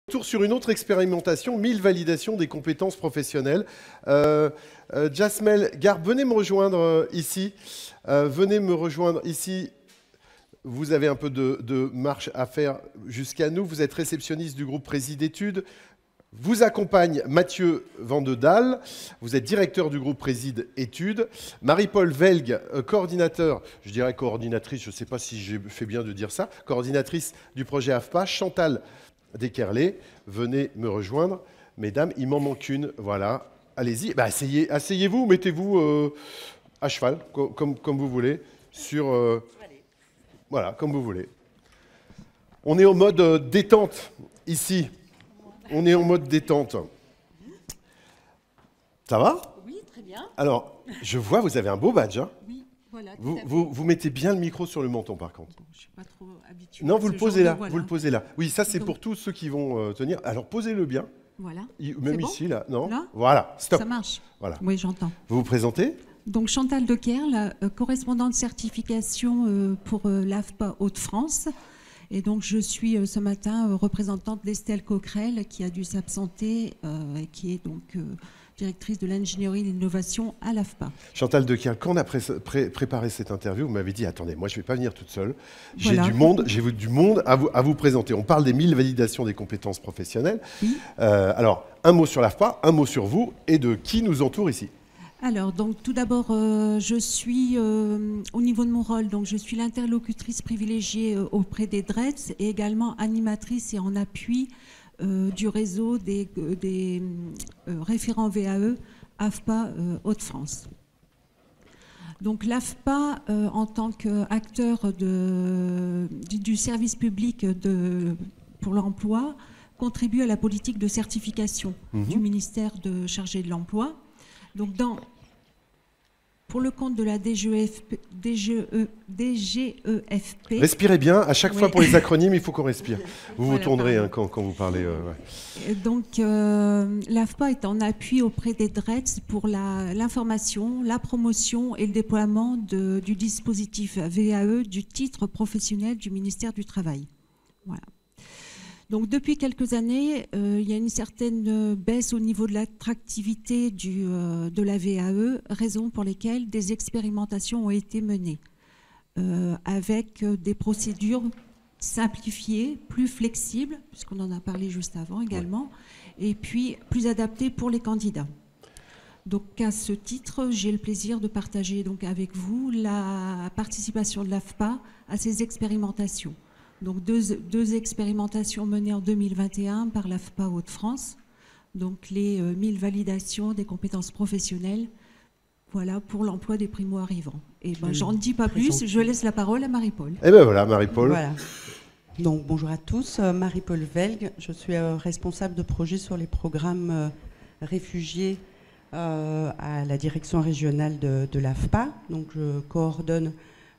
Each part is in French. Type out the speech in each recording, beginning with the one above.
Tour sur une autre expérimentation, 1000 validations des compétences professionnelles. Jasmel Garb, venez me rejoindre ici. Venez me rejoindre ici. Vous avez un peu de marche à faire jusqu'à nous. Vous êtes réceptionniste du groupe Présid d'études. Vous accompagne Mathieu Vandedal. Vous êtes directeur du groupe Présid études. Marie-Paul Velg, coordinateur, je dirais coordinatrice, je ne sais pas si j'ai fait bien de dire ça, coordinatrice du projet AFPA. Chantal Deskerlé, venez me rejoindre. Mesdames, il m'en manque une. Voilà. Allez-y. Bah, asseyez-vous, mettez-vous à cheval, comme vous voulez. Voilà, comme vous voulez. On est en mode détente, ici. On est en mode détente. Ça va? Oui, très bien. Alors, je vois, vous avez un beau badge. Hein? Oui, voilà. Vous mettez bien le micro sur le menton, par contre. Bon, je ne suis pas trop habituée. Non, vous le posez là. Voilà. Vous le posez là. Oui, ça, c'est pour tous ceux qui vont tenir. Alors, posez-le bien. Voilà. Même bon ici, là. Non. Là voilà, stop. Ça marche. Voilà. Oui, j'entends. Vous vous présentez? Donc, Chantal Deskerlé, correspondante certification pour l'AFPA Hauts-de-France. Et donc, je suis ce matin représentante d'Estelle Coquerel, qui a dû s'absenter, et qui est donc directrice de l'ingénierie et de l'innovation à l'AFPA. Chantal Deskerlé, quand on a préparé cette interview, vous m'avez dit, attendez, moi je ne vais pas venir toute seule. J'ai Voilà. du monde à vous présenter. On parle des 1000 validations des compétences professionnelles. Oui. Alors, un mot sur l'AFPA, un mot sur vous et de qui nous entoure ici. Alors, donc, tout d'abord, je suis, au niveau de mon rôle, donc, je suis l'interlocutrice privilégiée auprès des DRETS et également animatrice et en appui du réseau des référents VAE AFPA Hauts-de-France. Donc, l'AFPA, en tant qu'acteur du service public pour l'emploi, contribue à la politique de certification du ministère chargé de l'Emploi. Donc, pour le compte de la DGEFP... Respirez bien. À chaque fois pour les acronymes, il faut qu'on respire. Vous voilà, vous tournerez quand vous parlez. Ouais. Donc, l'AFPA est en appui auprès des DRETS pour l'information, la promotion et le déploiement du dispositif VAE du titre professionnel du ministère du Travail. Voilà. Donc, depuis quelques années, il y a une certaine baisse au niveau de l'attractivité de la VAE, raison pour lesquelles des expérimentations ont été menées, avec des procédures simplifiées, plus flexibles, puisqu'on en a parlé juste avant également, et puis plus adaptées pour les candidats. Donc, à ce titre, j'ai le plaisir de partager donc, avec vous la participation de l'AFPA à ces expérimentations. Donc, deux expérimentations menées en 2021 par l'AFPA Hauts-de-France, donc les 1000 validations des compétences professionnelles, voilà, pour l'emploi des primo-arrivants. Et ben, j'en dis pas plus, je laisse la parole à Marie-Paul. Et ben voilà, Marie-Paul. Voilà. Donc, bonjour à tous, Marie-Paul Velg, je suis responsable de projet sur les programmes réfugiés à la direction régionale de l'AFPA. Donc, je coordonne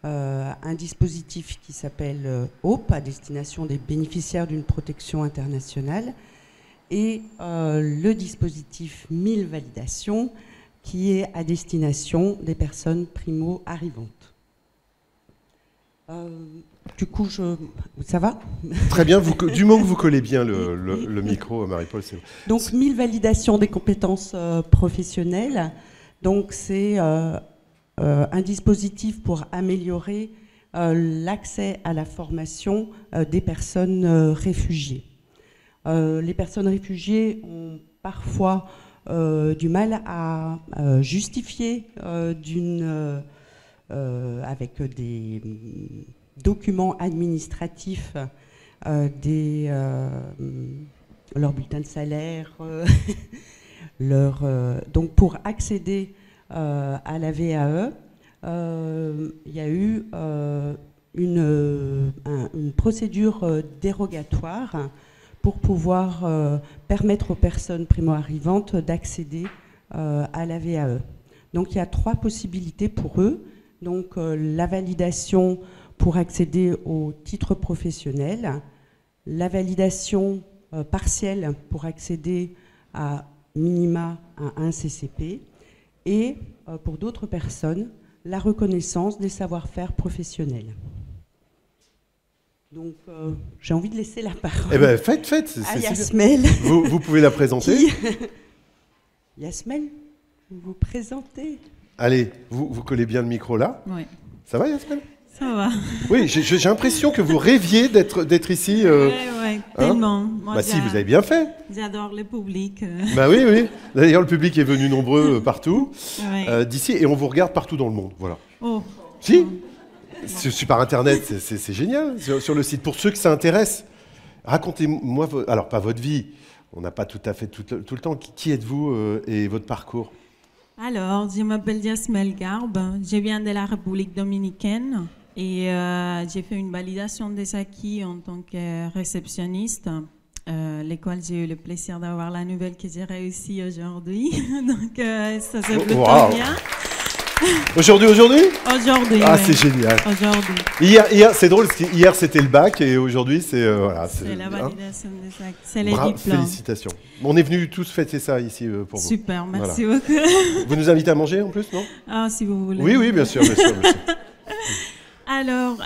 un dispositif qui s'appelle HOPE, à destination des bénéficiaires d'une protection internationale, et le dispositif 1000 validations, qui est à destination des personnes primo-arrivantes. Du coup, ça va? Très bien, du moment que vous collez bien le micro, Marie-Paul, c'est bon. Donc, 1000 validations des compétences professionnelles, donc c'est un dispositif pour améliorer l'accès à la formation des personnes réfugiées. Les personnes réfugiées ont parfois du mal à justifier avec des documents administratifs leur bulletin de salaire, donc pour accéder à la VAE, il y a eu une procédure dérogatoire pour pouvoir permettre aux personnes primo-arrivantes d'accéder à la VAE. Donc il y a 3 possibilités pour eux. Donc la validation pour accéder au titre professionnel, la validation partielle pour accéder à minima à un CCP, et pour d'autres personnes, la reconnaissance des savoir-faire professionnels. Donc, j'ai envie de laisser la parole. Eh bien, faites. À Yasmel. Vous pouvez la présenter. Yasmel, vous vous présentez. Allez, vous collez bien le micro là. Oui. Ça va, Yasmel? Ça va. Oui, j'ai l'impression que vous rêviez d'être ici. Oui, tellement. Moi, si, vous avez bien fait. J'adore le public. Bah oui. D'ailleurs, le public est venu nombreux partout, Ouais. d'ici, et on vous regarde partout dans le monde. Voilà. Oh. Si par Internet, c'est génial, sur le site. Pour ceux que ça intéresse, racontez-moi, alors pas votre vie, on n'a pas tout à fait tout le temps. Qui êtes-vous et votre parcours? Alors, je m'appelle Yasmel Garbe. Je viens de la République dominicaine et j'ai fait une validation des acquis en tant que réceptionniste. L'école, j'ai eu le plaisir d'avoir la nouvelle que j'ai réussi aujourd'hui. Donc, ça se plutôt bien. Aujourd'hui? Aujourd'hui, Ah, oui. c'est génial. Aujourd'hui. Hier, c'est drôle, parce qu'hier c'était le bac et aujourd'hui c'est C'est la validation des acquis, c'est les Bravo, diplômes. félicitations. On est venus tous fêter ça ici pour vous. Super, merci Voilà. beaucoup. Vous nous invitez à manger en plus, non? Ah, si vous voulez. Oui, bien sûr. Alors,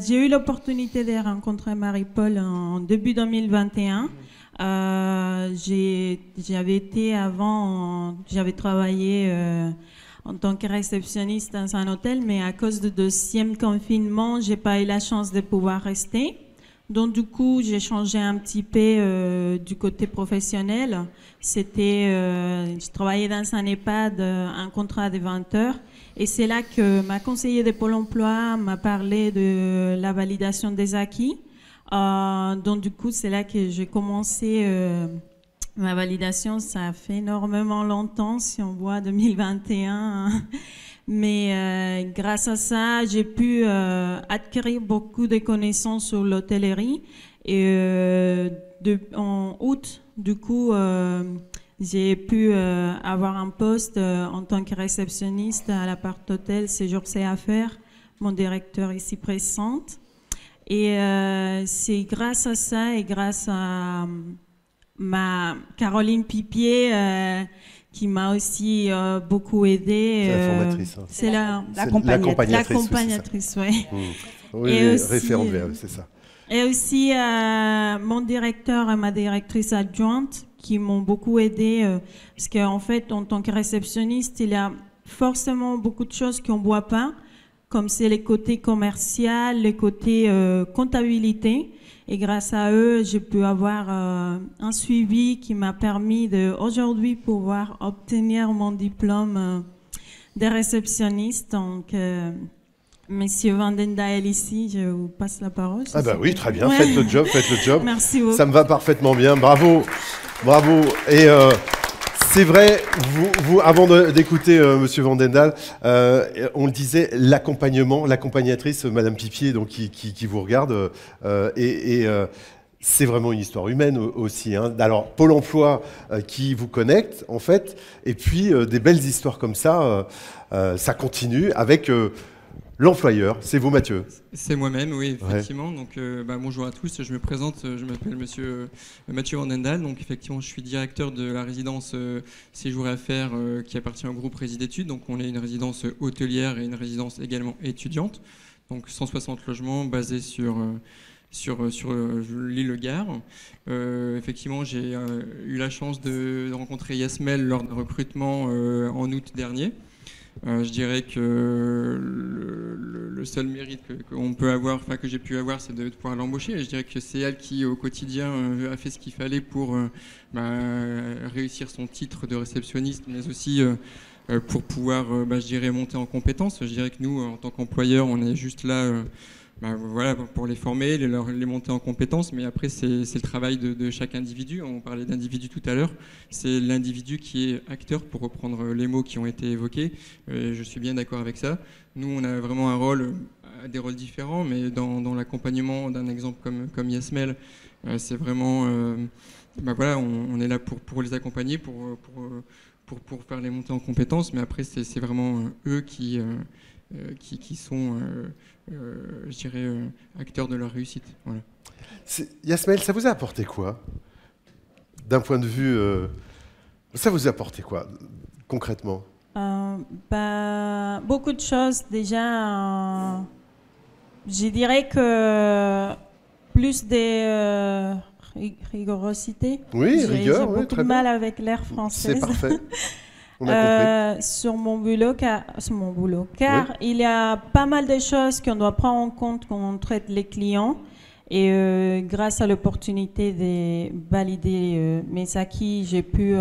j'ai eu l'opportunité de rencontrer Marie-Paul en début 2021. J'avais travaillé en tant que réceptionniste dans un hôtel, mais à cause du deuxième confinement, j'ai pas eu la chance de pouvoir rester. Donc, du coup, j'ai changé un petit peu du côté professionnel. Je travaillais dans un EHPAD, un contrat de 20 heures. Et c'est là que ma conseillère de Pôle emploi m'a parlé de la validation des acquis. Donc, du coup, c'est là que j'ai commencé ma validation. Ça fait énormément longtemps, si on voit 2021. Mais grâce à ça, j'ai pu acquérir beaucoup de connaissances sur l'hôtellerie. Et en août, du coup, j'ai pu avoir un poste en tant que réceptionniste à l'appart hôtel Séjour C'est Affaires, mon directeur ici présente. Et c'est grâce à ça et grâce à ma Caroline Pipier qui m'a aussi beaucoup aidée. C'est la formatrice. C'est l'accompagnatrice, oui. Oui, Et aussi, référente, c'est ça. Et aussi mon directeur et ma directrice adjointe qui m'ont beaucoup aidée parce qu'en fait, en tant que réceptionniste, il y a forcément beaucoup de choses qu'on ne voit pas, comme c'est les côtés commerciaux, les côtés comptabilité. Et grâce à eux, j'ai pu avoir un suivi qui m'a permis aujourd'hui pouvoir obtenir mon diplôme de réceptionniste. Donc, Monsieur Vandendael ici, je vous passe la parole. Ah bah oui, très bien, faites le job. Merci beaucoup. Ça me va parfaitement bien, bravo. Et c'est vrai, vous avant d'écouter Monsieur Vandendael, on le disait, l'accompagnatrice, Madame Pipier, donc qui vous regarde, c'est vraiment une histoire humaine aussi. Hein. Alors, Pôle emploi qui vous connecte, en fait, et puis des belles histoires comme ça, ça continue avec l'employeur. C'est vous, Mathieu? C'est moi-même, oui, effectivement. Ouais. Donc, bonjour à tous, je me présente, je m'appelle Monsieur Mathieu Vandendael. Donc, effectivement, je suis directeur de la résidence Séjour et Affaires qui appartient au groupe Résidétudes. Donc, on est une résidence hôtelière et une résidence également étudiante. Donc, 160 logements basés sur l'île Gare. Effectivement, j'ai eu la chance de rencontrer Yasmel lors d'un recrutement en août dernier. Je dirais que le seul mérite qu'on peut avoir, enfin que j'ai pu avoir, c'est de pouvoir l'embaucher. Et je dirais que c'est elle qui, au quotidien, a fait ce qu'il fallait pour réussir son titre de réceptionniste, mais aussi pour pouvoir, je dirais, monter en compétences. Je dirais que nous, en tant qu'employeur, on est juste là. Voilà, pour les former, les monter en compétences, mais après c'est le travail de chaque individu. On parlait d'individu tout à l'heure, c'est l'individu qui est acteur, pour reprendre les mots qui ont été évoqués. Je suis bien d'accord avec ça. Nous, on a vraiment un rôle, des rôles différents, mais dans l'accompagnement d'un exemple comme Yasmel, c'est vraiment, voilà, on est là pour les accompagner, pour faire les monter en compétences, mais après c'est vraiment eux qui sont, je dirais, acteurs de leur réussite. Voilà. Yasmel, ça vous a apporté quoi? D'un point de vue... ça vous a apporté quoi, concrètement? Beaucoup de choses. Déjà, je dirais que plus des rigorosité. Oui, J'ai rigueur, oui, beaucoup très de bien. mal avec l'air français. C'est parfait. On a compris. Sur mon boulot, car il y a pas mal de choses qu'on doit prendre en compte quand on traite les clients. Et grâce à l'opportunité de valider mes acquis, j'ai pu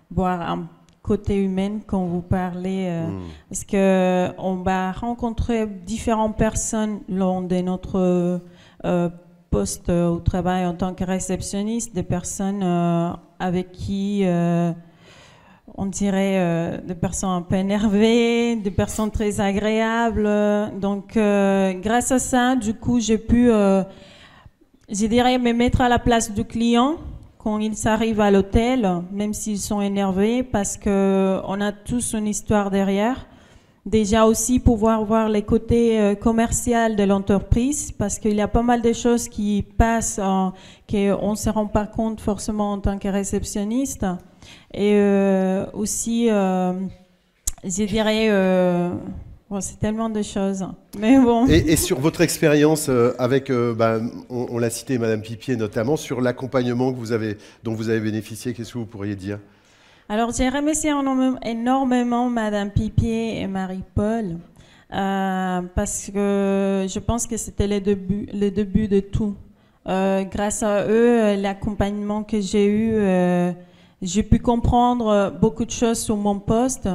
voir un côté humain quand vous parlez, parce qu'on va rencontrer différentes personnes lors de notre poste au travail en tant que réceptionniste, des personnes avec qui on dirait des personnes un peu énervées, des personnes très agréables. Donc, grâce à ça, du coup, j'ai pu, je dirais, me mettre à la place du client quand ils arrivent à l'hôtel, même s'ils sont énervés, parce qu'on a tous une histoire derrière. Déjà aussi pouvoir voir les côtés commerciaux de l'entreprise, parce qu'il y a pas mal de choses qui passent, qu'on ne se rend pas compte forcément en tant que réceptionniste. Et aussi, je dirais, bon, c'est tellement de choses. Mais bon. Et sur votre expérience avec, on l'a cité, Madame Pipier notamment, sur l'accompagnement dont vous avez bénéficié, qu'est-ce que vous pourriez dire? Alors, j'ai remercié énormément Madame Pipier et Marie-Paul parce que je pense que c'était le début de tout. Grâce à eux, l'accompagnement que j'ai eu, j'ai pu comprendre beaucoup de choses sur mon poste.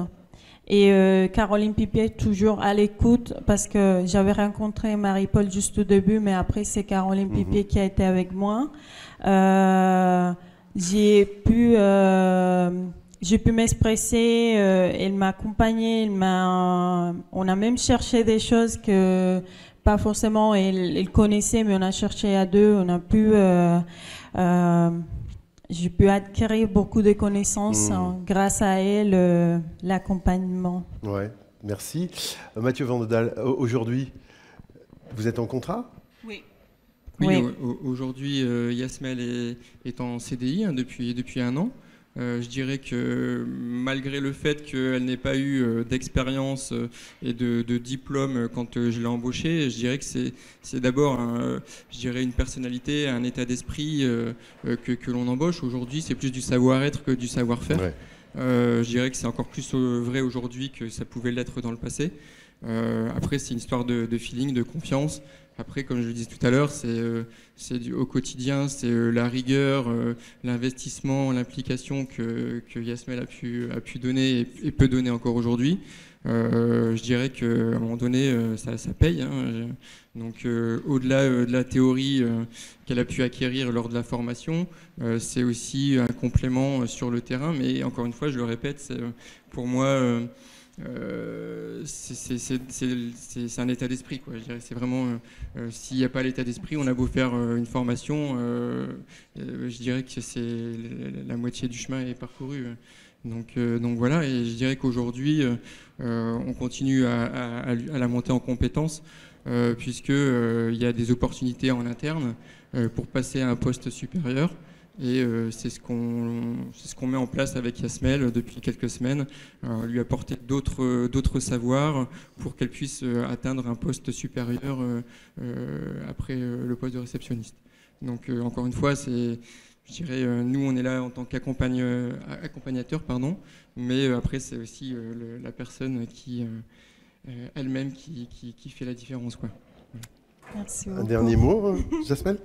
Et Caroline Pipier toujours à l'écoute parce que j'avais rencontré Marie-Paul juste au début, mais après c'est Caroline Pipier qui a été avec moi. J'ai pu m'exprimer, elle m'a accompagnée, on a même cherché des choses que pas forcément elle connaissait, mais on a cherché à deux, on a pu, j'ai pu acquérir beaucoup de connaissances grâce à elle, l'accompagnement. Ouais, merci. Mathieu Vandedal, aujourd'hui, vous êtes en contrat ? Oui, Oui. Aujourd'hui, Yasmel est en CDI depuis un an. Je dirais que malgré le fait qu'elle n'ait pas eu d'expérience et de diplôme quand je l'ai embauchée, je dirais que c'est d'abord une personnalité, un état d'esprit que l'on embauche. Aujourd'hui, c'est plus du savoir-être que du savoir-faire. Ouais. Je dirais que c'est encore plus vrai aujourd'hui que ça pouvait l'être dans le passé. Après, c'est une histoire de feeling, de confiance. Après, comme je le disais tout à l'heure, c'est au quotidien, c'est la rigueur, l'investissement, l'implication que Yasmel a pu donner et peut donner encore aujourd'hui. Je dirais qu'à un moment donné, ça paye. Hein. Donc, au-delà de la théorie qu'elle a pu acquérir lors de la formation, c'est aussi un complément sur le terrain. Mais encore une fois, je le répète, pour moi... c'est un état d'esprit, quoi. Je dirais, c'est vraiment s'il n'y a pas l'état d'esprit, on a beau faire une formation, je dirais que c'est la moitié du chemin est parcouru. Donc voilà, et je dirais qu'aujourd'hui on continue à la monter en compétences puisque il y a des opportunités en interne pour passer à un poste supérieur. Et c'est ce qu'on met en place avec Yasmel depuis quelques semaines, lui apporter d'autres savoirs pour qu'elle puisse atteindre un poste supérieur après le poste de réceptionniste. Donc encore une fois, je dirais, nous on est là en tant qu'accompagnateur, mais après c'est aussi la personne qui elle-même qui fait la différence, quoi. Merci Un beaucoup. dernier mot, Yasmel ?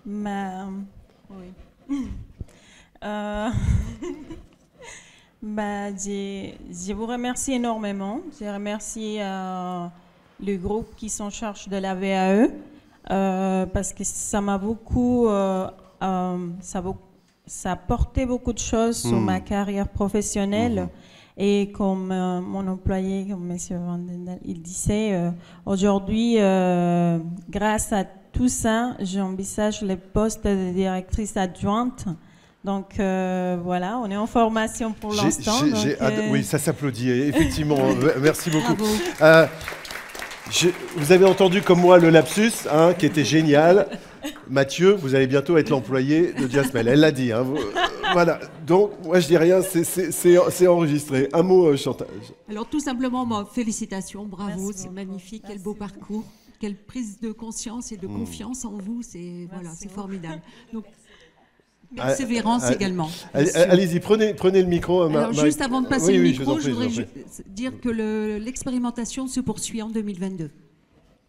Oui. Je vous remercie énormément. Je remercie le groupe qui sont en charge de la VAE parce que ça m'a beaucoup, ça a porté beaucoup de choses sur ma carrière professionnelle. Et comme mon employé, comme M. Vandedal, il disait, aujourd'hui, grâce à tout ça, j'envisage le poste de directrice adjointe. Donc voilà, on est en formation pour l'instant. Oui, ça s'applaudit, effectivement. Merci beaucoup. Vous avez entendu comme moi le lapsus, qui était génial. Mathieu, vous allez bientôt être l'employé de Yasmel. Elle l'a dit. Voilà. Donc, moi, je dis rien, c'est enregistré. Un mot, Chantal. Alors, tout simplement, félicitations, bravo, Merci c'est beaucoup. magnifique, quel Merci beau beaucoup. parcours. quelle prise de conscience et de confiance en vous, c'est voilà, c'est formidable. Donc, persévérance également. Allez-y, prenez le micro. Alors, juste avant de passer le micro, je voudrais dire que l'expérimentation se poursuit en 2022.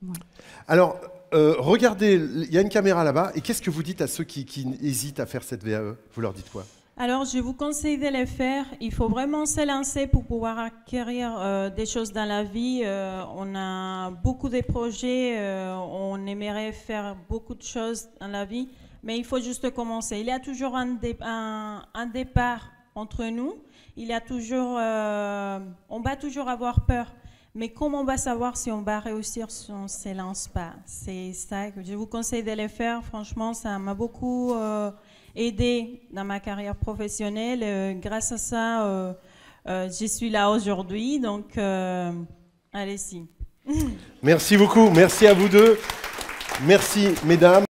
Voilà. Alors, regardez, il y a une caméra là-bas, et qu'est-ce que vous dites à ceux qui hésitent à faire cette VAE? Vous leur dites quoi? Alors, je vous conseille de le faire. Il faut vraiment se lancer pour pouvoir acquérir des choses dans la vie. On a beaucoup de projets, on aimerait faire beaucoup de choses dans la vie, mais il faut juste commencer. Il y a toujours un départ entre nous. Il y a toujours, on va toujours avoir peur. Mais comment on va savoir si on va réussir si on ne se lance pas? C'est ça que je vous conseille de le faire. Franchement, ça m'a beaucoup aidé dans ma carrière professionnelle. Grâce à ça, je suis là aujourd'hui. Donc, allez-y. Merci beaucoup. Merci à vous deux. Merci, mesdames.